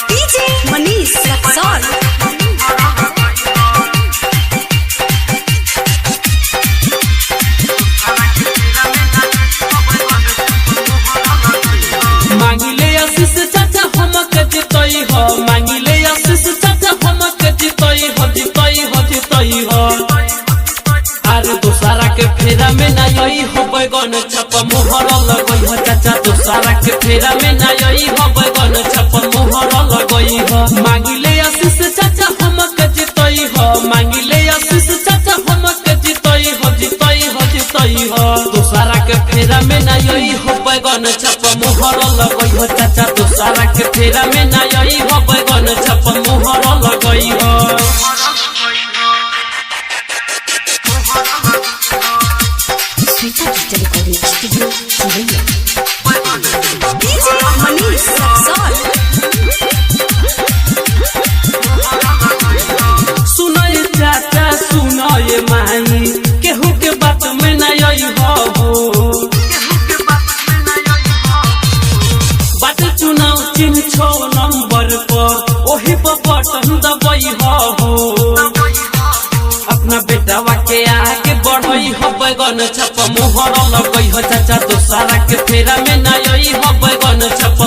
DJ Manish Raksol मांगिले आशीष चाचा हमक जितई हो मांगिले आशीष चाचा हमक जितई हो अरे दूसरा के फेरा में ना यही हो बैगन छप मोहर लगई हो चाचा दूसरा के फेरा में ना यही हो बैगन छप मोहर लगई हो मांगिले आशीष चाचा हमक जितई हो मांगिले आशीष चाचा हमक जितई हो दूसरा के फेरा में ना यही हो बैगन छप मोहर लगई हो चाचा दूसरा के फेरा में ना यही हो बैगन छप मोहर लगई हो DJ Manish Raksol सुनय चाचा सुनय माई केहू के बात में ना यही हो बात चुनाव चिन्ह 6 नंबर पर ओही पर बटन दबई हो अपना बेटावा के आगे बढ़ई हो बैगन छप मोहर लगई हो चाचा दूसरा के फेरा में ना यही हो बैगन छप